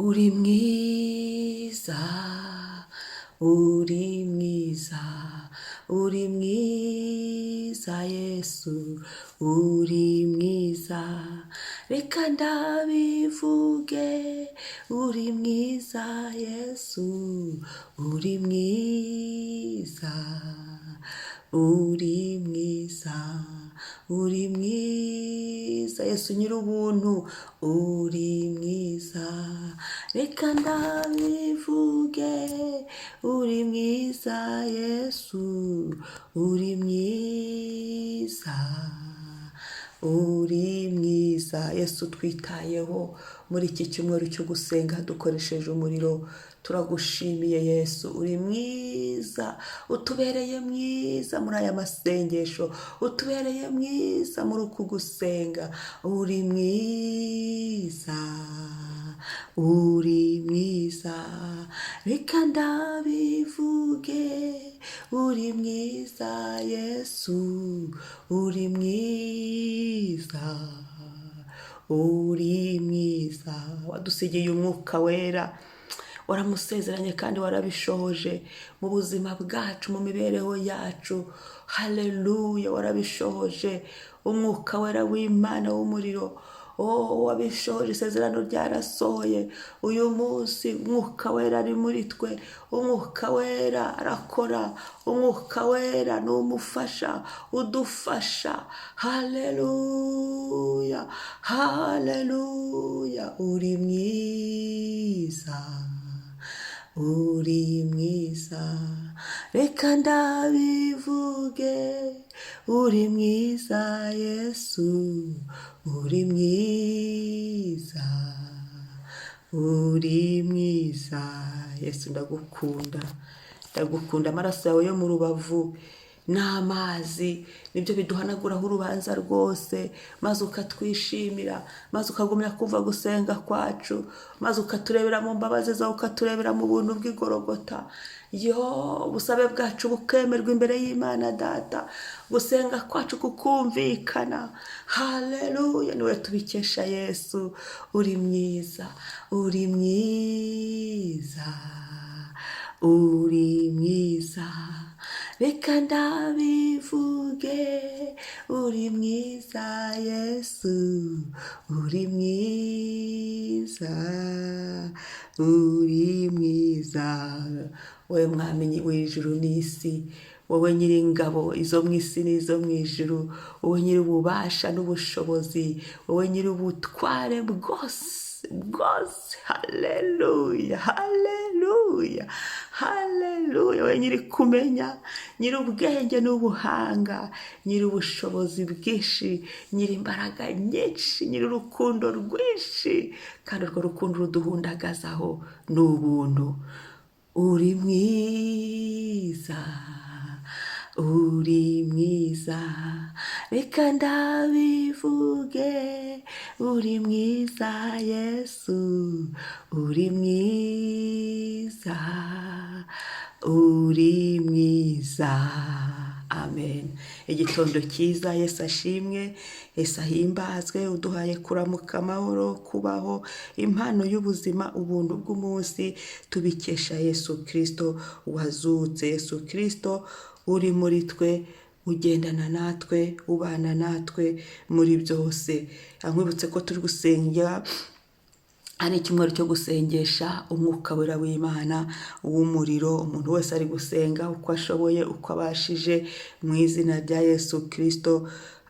uri mwiza, uri mwiza, uri mwiza Yesu, uri mwiza, reka ndabivuge, uri mwiza Yesu, uri mwiza, uri mwiza, uri mwiza Yesu nyir'ubuntu, uri mwiza, reka ndabivuge, uri mwiza Yesu, uri mwiza, uri mwiza Yesu. Twitayeho muri iki cyumweru cyo gusenga dukoresheje umuriro, turagushimiye Yesu, uri mwiza, utubereye mwiza muri aya masengesho, utubereye mwiza muri uku gusenga, uri mwiza, uri mwiza, reka ndabivuge, uri mwiza Yesu, uri mwiza, uri mwiza, wadusigiye umwuka wera, waramusezeranye kandi warabishohoje mu buzima bwacu, mu mibereho yacu. Haleluya, warabishohoje, umwuka wera w'Imana w'umuriro, wabishohoje, isezerano ryarasohoye. Uyu munsi umwuka wera ari muri twe, umwuka wera arakora, umwuka wera ni umufasha udufasha. Haleluya, haleluya, uri mwiza, uri mwiza, reka ndabivuge, uri mwiza Yesu, uri mwiza, uri mwiza Yesu. Ndagukunda, ndagukunda, amaraso yawe yo mu rubavu n'amazi nibyo biduhanaguraho urubanza rwose, maze ukatwishimira, maze ukagumya kumva gusenga kwacu, maze ukaturebera mu mbabazi zawe, ukaturebera mu buntu bw'igorogota. Ubusabe bwacu bukemerwa imbere y'Imana Data, gusenga kwacu kukumvikana. Haleluya, niwe tubikesha Yesu. Uri mwiza, uri mwiza, uri mwiza, reka ndabivuge, uri mwiza Yesu, uri mwiza, uri mwiza, wowe mwami w'ijuru n'isi, wowe nyir'ingabo izo mu isi n'izo mu ijuru, wowe nyir'ububasha n'ubushobozi, wowe nyir'ubutware bwose bwose. Haleluya, haleluya, haleluya, wowe nyiri kumenya, nyiri ubwenge n'ubuhanga, nyiri ubushobozi bwinshi, nyiri imbaraga nyinshi, nyiri urukundo rwinshi, kandi urwo rukundo ruduhundagazaho n'ubuntu. Uri mwiza, uri mwiza, reka ndabivuge, uri mwiza Yesu, uri mwiza, uri mwiza. Amen. Igitondo cyiza, Yesu ashimwe, Yesu ahimbazwe, uduhaye kuramuka amahoro, kubaho, impano y'ubuzima, ubuntu bw'umunsi tubikesha Yesu Kristo wazutse. Yesu Kristo uri muri twe, ugendana natwe, ubana natwe muri byose. Nkwibutse ko turi gusenga, ari icyumweru cyo gusengesha umwuka wera w'Imana w'umuriro. Umuntu wese ari gusenga uko ashoboye, uko abashije, mu izina rya Yesu Kristo.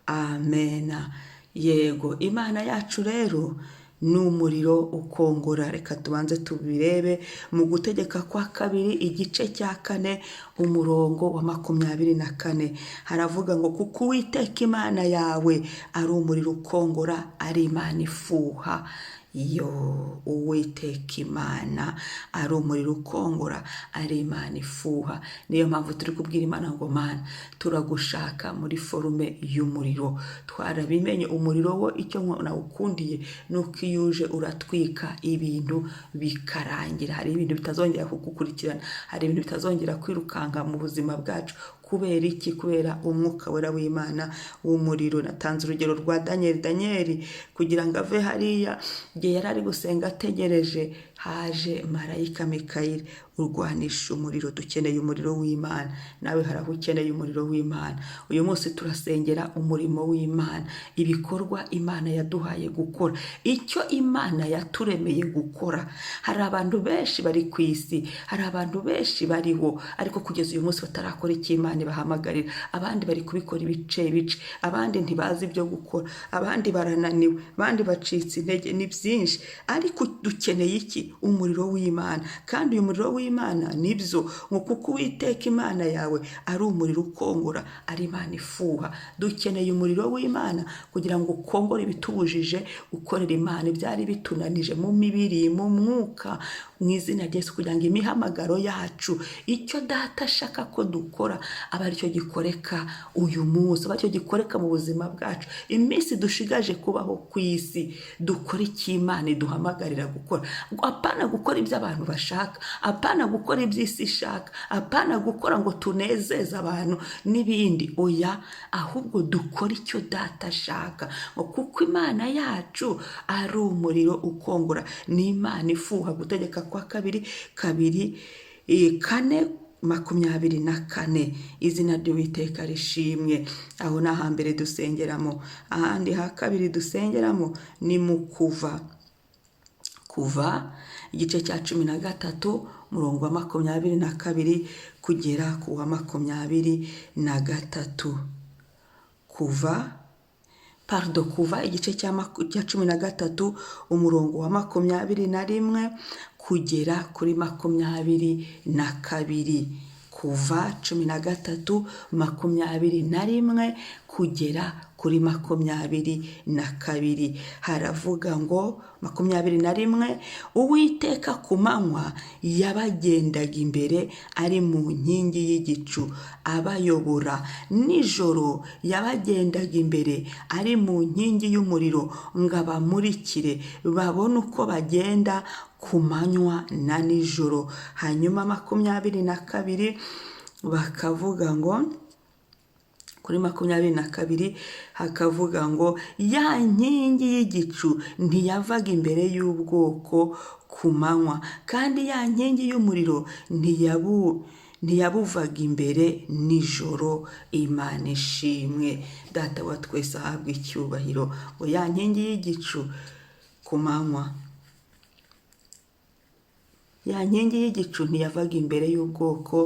Amena. Yego, Imana yacu rero ni umuriro ukongora. Reka tubanze tubirebe mu Gutegeka kwa 2 igice cya 4 umurongo wa 24. Haravuga ngo kuko Uwiteka Imana yawe ari umuriro ukongora, ari Imana ifuha. Uwiteka Imana ari umuriro ukongora, ari Imana ifuha. Niyo mpamvu turi kubwira Imana ngo Mana, turagushaka muri forume y'umuriro. Twarabimenye umuriro wo icyo nawukundiye nuko iyo uje uratwika ibintu bikarangira. Hari ibintu bitazongera kugukurikirana, hari ibintu bitazongera kwirukanka mu buzima bwacu, kubera iki? Kubera umwuka wera w'Imana w'umuriro. Natanze urugero rwa Daniyeli kugira ngo ave hariya, igihe yari ari gusenga ategereje, haje marayika Mikayeli urwanisha umuriro. Dukeneye umuriro w'Imana. Nawe hari aho ukeneye umuriro w'Imana. Uyu munsi turasengera umurimo w'Imana, ibikorwa Imana yaduhaye gukora, icyo Imana yaturemeye gukora. Hari abantu benshi bari ku isi, hari abantu benshi bariho, ariko kugeza uyu munsi batarakora icyo Imana ibahamagarira. Abandi bari kubikora ibice, abandi ntibazi ibyo gukora, abandi barananiwe, abandi bacitse intege. Ni byinshi, ariko dukeneye iki? Umuriro w'Imana. Kandi uyu muriro w'Imana nibyo ngo kuko Uwiteka Imana yawe ari umuriro ukongora, ari Imana ifuha. Dukeneye umuriro w'Imana kugira ngo ukongore ibitubujije gukorera Imana, ibyari bitunanije mu mibiri, mu mwuka, mu izina rya Yesu, kugira ngo imihamagaro yacu, icyo Data ashaka ko dukora, aba aricyo gikoreka uyu munsi, aba aricyo gikoreka mu buzima bwacu. Iminsi dushigaje kubaho ku isi, dukora icyo Imana iduhamagarira gukora. Apana gukora ibyo abantu bashaka, apana gukora ibyo isi ishaka, apana gukora ngo tunezeze abantu n'ibindi. Oya, ahubwo dukora icyo Data ashaka, kuko Imana yacu ari umuriro ukongora, ni Imana ifuha. Gutegeka kwa 2:4 izina ry'Uwiteka rishimwe. Aho ni ahambere dusengeramo. Ahandi ha kabiri dusengeramo ni mu Kuva igice cya 13 umurongo wa 22 kugera ku wa 23. Kuva igice cya 13 umurongo wa 21 kugera kuri 22. Kuva 13:21 kugera kuri 22. Haravuga ngo 21, Uwiteka ku manywa yabagendaga imbere ari mu nkingi y'igicu abayobora, nijoro yabagendaga imbere ari mu nkingi y'umuriro ngo abamurikire babone uko bagenda ku manywa na nijoro. Hanyuma 22 bakavuga ngo kuri 22 hakavuga ngo ya nkingi y'igicu ntiyavaga imbere y'ubwoko ku manywa, kandi ya nkingi y'umuriro ntiyabuvaga imbere nijoro. Imana ishimwe. Data wa twese ahabwa icyubahiro. ngo ya nkingi y'igicu ku manywa, ya nkingi y'igicu ntiyavaga imbere y'ubwoko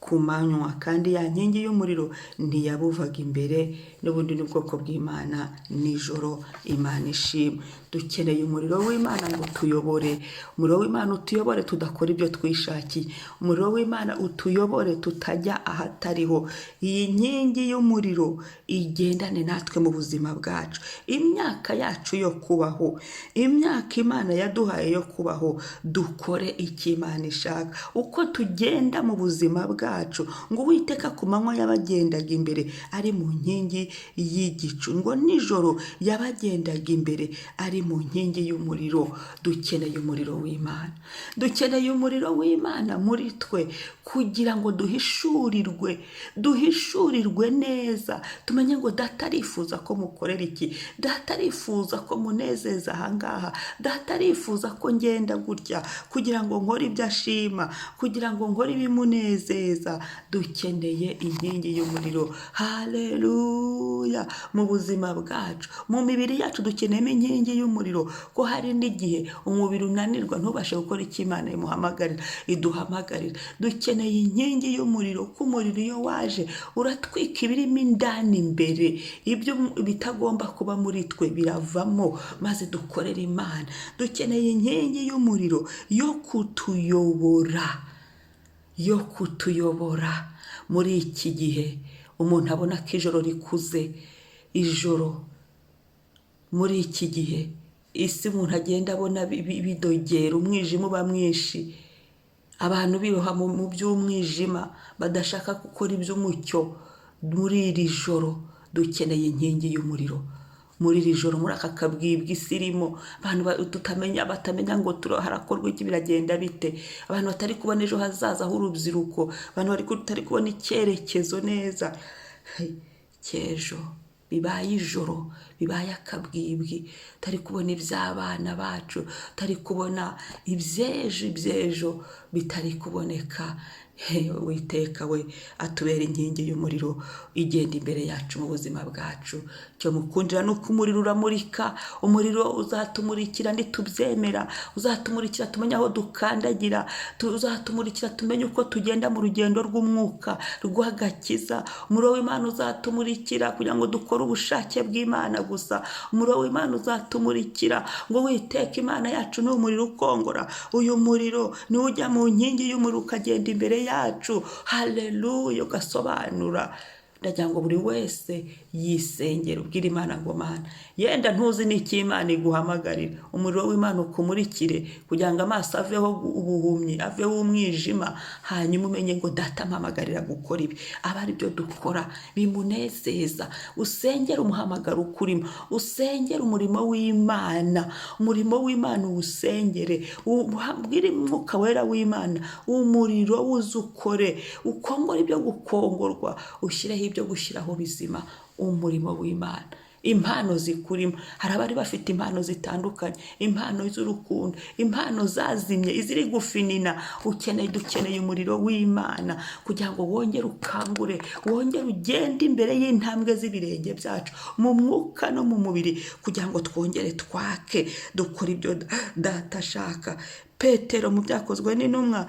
ku manywa, kandi ya nkingi y'umuriro ntiyabuvaga imbere n'ubundi n'ubwoko bw'Imana nijoro. Imana ishimwe. Dukeneye umuriro w'Imana ngo tuyobore. Umuriro w'Imana utuyobore tudakora ibyo twishakiye. Umuriro w'Imana utuyobore tutajya ahatariho. Iyi nkingi y'umuriro igendane natwe mu buzima bwacu. Imyaka yacu yo kubaho, imyaka Imana yaduhaye yo kubaho, dukore icyo Imana ishaka. Uko tugenda mu buzima bwacu, ngo Uwiteka ku manywa yabagendaga imbere ari mu nkingi y'igicu, ngo nijoro yabagendaga imbere ari mu nkingi y'umuriro. Dukeneye umuriro w'Imana. Dukeneye umuriro w'Imana muri twe kugira ngo duhishurirwe neza. Tumenye ngo Data arifuza ko mukorera iki, Data arifuza ko munezeza ahangaha, Data arifuza ko ngenda gutya, kugira ngo nkore ibyo ashima, kugira ngo nkore ibimunezeza. Dukeneye inkingi y'umuriro. Haleluya. Mu buzima bwacu, mu mibiri yacu dukeneyemo inkingi y'umuriro, ko hari n'igihe umubiri unanirwa ntubashe gukora icyo Imana iduhamagarira. Dukeneye inkingi y'umuriro, ko umuriro iyo waje uratwika ibirimo indani imbere, ibyo bitagomba kuba muri twe biravamo, maze dukorera Imana. Dukeneye inkingi y'umuriro yo kutuyobora muri iki gihe. Umuntu abona ko ijoro rikuze, ijoro muri iki gihe isi umuntu agenda abona bidogera, umwijima uba mwinshi, abantu biroha mu by'umwijima badashaka gukora iby'umucyo. Muri iri joro dukeneye inkingi y'umuriro. muri iri joro, muri aka kabwibwi isi irimo, abantu batamenya ngo harakorwa iki, biragenda bite, abantu batari kubona ejo hazaza h'urubyiruko, abantu batari kubona icyerekezo neza cy'ejo. Bibaye ijoro, bibaye akabwibwi, utari kubona iby'abana bacu, utari kubona iby'ejo bitari kuboneka. Uwiteka we atubera inkingi y'umuriro igenda imbere yacu mu buzima bwacu. Cyo mukundira nuko umuriro uramurika, umuriro uzatumurikira nitubyemera, uzatumurikira tumenye aho dukandagira, uzatumurikira tumenye uko tugenda mu rugendo rw'umwuka rw'agakiza. Umuriro w'Imana uzatumurikira kugira ngo dukore ubushake bw'Imana gusa. Umuriro w'Imana uzatumurikira ngo Uwiteka Imana yacu ni umuriro ukongora. Uyu muriro niwo ujya mu nkingi y'umuriro ukagenda imbere yacu. Haleluya, ugasobanura. Ndagira ngo buri wese yisengera, ubwira Imana ngo Mana, yenda ntuzi n'iki Imana iguhamagarira. Umuriro w'Imana ukumurikire kugira ngo amaso aveho ubuhumyi, aveho umwijima, hanyuma umenye ngo Data mpamagarira gukora ibi. Aba ari byo dukora bimunezeza. Usengera umuhamagaro ukurimo, usengera umurimo w'Imana, umurimo w'Imana uwusengere, ubwire Mwuka Wera w'Imana umuriro uzukore, ukongora ibyo gukongorwa, ushyireho ibyo gushyiraho bizima. Umurimo w'Imana, impano zikurimo. Hari abari bafite impano zitandukanye, impano z'urukundo, impano zazimye, iziri gufinina. Dukeneye umuriro w'Imana kugira ngo wongere ukangure, wongere ugende imbere y'intambwe z'ibirenge byacu mu mwuka no mu mubiri, kugira ngo twongere twake, dukora ibyo Data ashaka. Petero mu Byakozwe n'Intumwa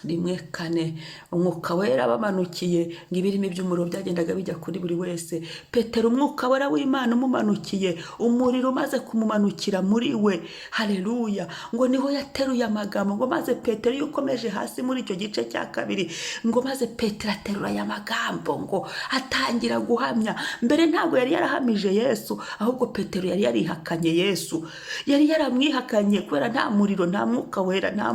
2:4, Umwuka Wera bamanukiye, ngo ibirimi by'umuriro byagendaga bijya kuri buri wese. Petero Umwuka Wera w'Imana umumanukiye, umuriro umaze kumumanukira muri we, haleluya, ngo niho yateruye amagambo, ngo maze Petero iyo ukomeje hasi muri icyo gice cya 2, ngo maze Petero aterura aya magambo, ngo atangira guhamya. Mbere ntabwo yari yarahamije Yesu, ahubwo Petero yari yarihakanye Yesu, yari yaramwihakanye kubera nta muriro, nta Mwuka Wera, nta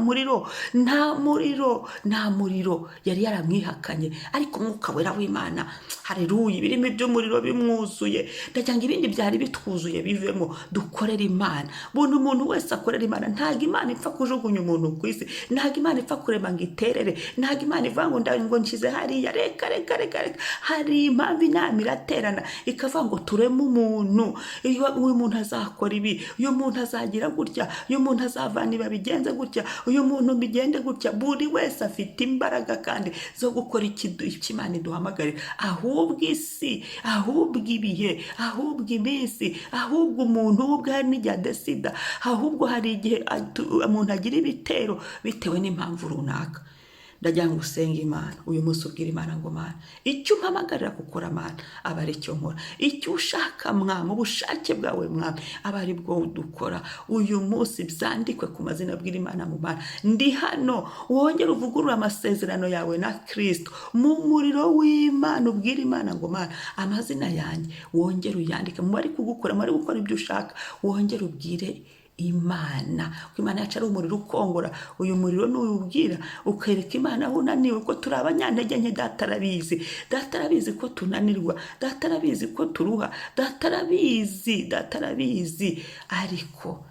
muriro, yari yaramwihakanye. Ariko Umwuka Wera w'Imana, haleluya, ibirimi by'umuriro bimwuzuye. Ndagira ngo ibindi byari bitwuzuye bivemo, dukorera Imana. Umuntu wese akorera Imana. Ntabwo Imana ipfa kujugunya umuntu ku isi, ntabwo Imana ipfa kurema ngo iterere, ntabwo Imana ivuga ngo nshyize hariya. Reka. Hari impamvu inama iraterana ikavuga ngo tureme umuntu. Uyu muntu azakora ibi, uyu muntu azagira gutya, uyu muntu azavana ibi abigenze gutya, uyu muntu bigende gutya. Buri wese afite imbaraga kandi zo gukora icyo Imana iduhamagarira. Ahubwo isi, ahubwo ibihe, ahubwo iminsi, ahubwo umuntu ubwe n'igihe adesida, ahubwo hari igihe umuntu agira ibitero bitewe n'impamvu runaka. Ndagira ngo usenge Imana uyu munsi, ubwira Imana ngo Mana, icyo umpamagarira gukora Mana, aba ari cyo nkora. Icyo ushaka Mwami, ubushake bwawe Mwami, aba ari bwo dukora. Uyu munsi byandikwe ku mazina, bwira Imana mu Mana, ndi hano. Wongere uvugurure amasezerano yawe na Kristo mu muriro w'Imana. Ubwira Imana ngo Mana, amazina yanjye wongere uyandike mu bari kugukora, mu bari gukora ibyo ushaka. Wongere ubwire Imana ko Imana yacu ari umuriro ukongora. Uyu muriro nuwubwira ukereka Imana aho unaniwe, ko turi abanyantege nke. Data arabizi ko tunanirwa, Data arabizi ko turuha, Data arabizi, ariko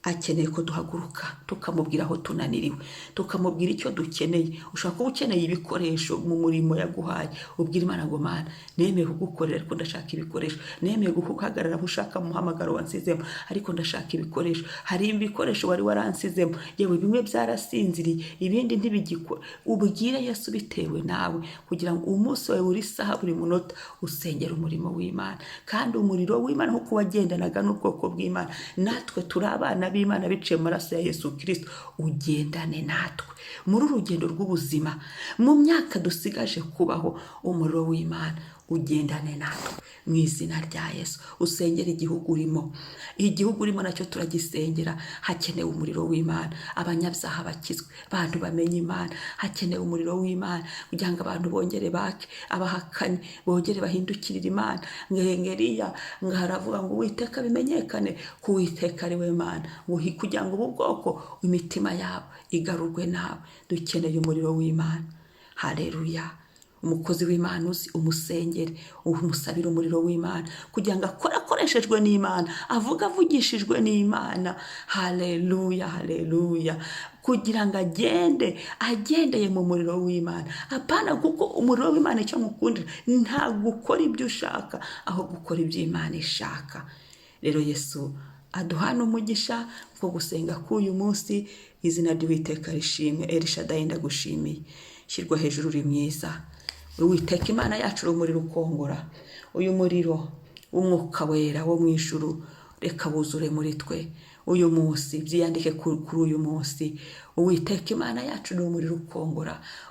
akeneye ko duhaguruka tukamubwira aho tunaniriwe, tukamubwira icyo dukeneye. Ushobora kuba ukeneye ibikoresho mu murimo yaguhaye, ubwira Imana ngo Mana, nemeye kugukorera ariko ndashaka ibikoresho. Nemeye guhagarara aho ushaka mu muhamagaro wansizemo, ariko ndashaka ibikoresho. Hari ibikoresho wari waransizemo, yewe bimwe byarasinziriye, ibindi ntibigikora. Ubwire Yesu bitewe nawe, kugira ngo umunsi wawe buri saha, buri munota usengera umurimo w'Imana. Kandi umuriro w'Imana nk'uko wagendanaga n'ubwoko bw'Imana, natwe turi abana b'Imana biciye mu maraso ya Yesu Kristo. Ugendane natwe muri urugendo rw'ubuzima, mu myaka dusigaje kubaho. Umuriro w'Imana ugendane natwe mu izina rya Yesu. Usengera igihugu urimo, igihugu urimo nacyo turagisengera. Hakenewe umuriro w'Imana, abanyabyaha bakizwe, abantu bamenye Imana. Hakenewe umuriro w'Imana kugira ngo abantu bongere bake, abahakanye bongere bahindukirire Imana. Ngeriya haravuga ngo Uwiteka bimenyekane ko Uwiteka ari we Mana, kugira ngo ubu bwoko imitima yabo igarurwe nawe. Dukeneye umuriro w'Imana. Haleluya. umukozi w'Imana uzi umusengere, umusabira umuriro w'Imana kugira ngo akore akoreshejwe n'Imana, avuga avugishijwe n'Imana. Haleluya, haleluya. Kugira ngo agendeye mu muriro w'Imana. Apana kuko umuriro w'Imana icyo mukundira nta gukora ibyo ushaka, aho gukora ibyo Imana ishaka. Rero Yesu aduhana umugisha ko gusenga k'uyu munsi. Izina ry'Uwiteka rishimwe. Elishadayi ndagushimiye, shyirwa hejuru, uri mwiza. Uwiteka Imana yacu uri umuriro ukongora. Uyu muriro w'umwuka wera wo mu ijuru reka wuzure muri twe uyu munsi, byiyandike kuri uyu munsi. Uwiteka Imana yacu ni umuriro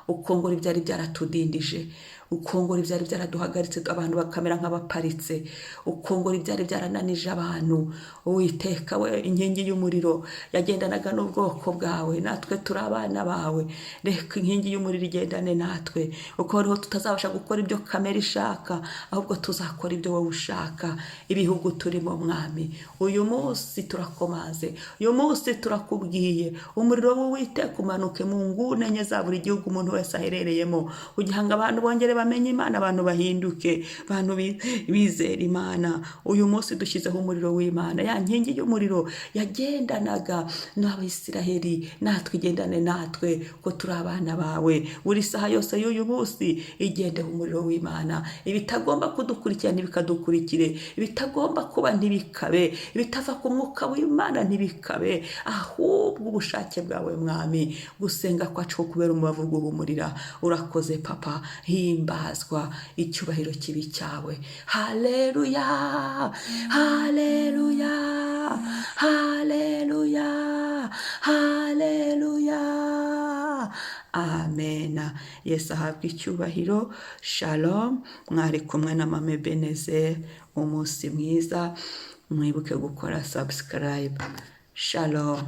ukongora ibyari byaratudindije, ukongora ibyari byaraduhagaritse abantu bakamera nk'abaparitse, ukongora ibyari byarananije abantu. Uwiteka we, inkingi y'umuriro yagendanaga n'ubwoko bwawe, natwe turi abana bawe. Reka inkingi y'umuriro igendane natwe, uko hariho tutazabasha gukora ibyo kamere ishaka, ahubwo tuzakora ibyo wowe ushaka. Ibihugu turimo Mwami, uyu munsi turakomaze, uyu munsi turakubwiye, umuriro w'Uwiteka umanuke mu nguni enye za buri gihugu umuntu wese aherereyemo, kugira ngo abantu bongere bamenye Imana, abantu bahinduke, abantu bizera Imana. Uyu munsi dushyizeho umuriro w'Imana, ya nkingi y'umuriro yagendanaga n'Abisiraheli, natwe igendane natwe ko turi abana bawe. Buri saha yose y'uyu munsi igendeho umuriro w'Imana. Ibitagomba kudukurikirana bikadukurikire, ibitagomba kuba ntibikabe, ibitava ku mwuka w'Imana ntibikabe, ahubwo ubushake bwawe Mwami. Gusenga kwacu kubera umubavu guhumurira. Urakoze Papa, himbazwa, icyubahiro kibi cyawe. Haleluya, haleluya, haleluya, haleluya. Amen. Yesu ahabwe icyubahiro. Shalom. Mwari kumwe na Mama Ebenezer. Umunsi mwiza. Mwibuke gukora subscribe. Shalom.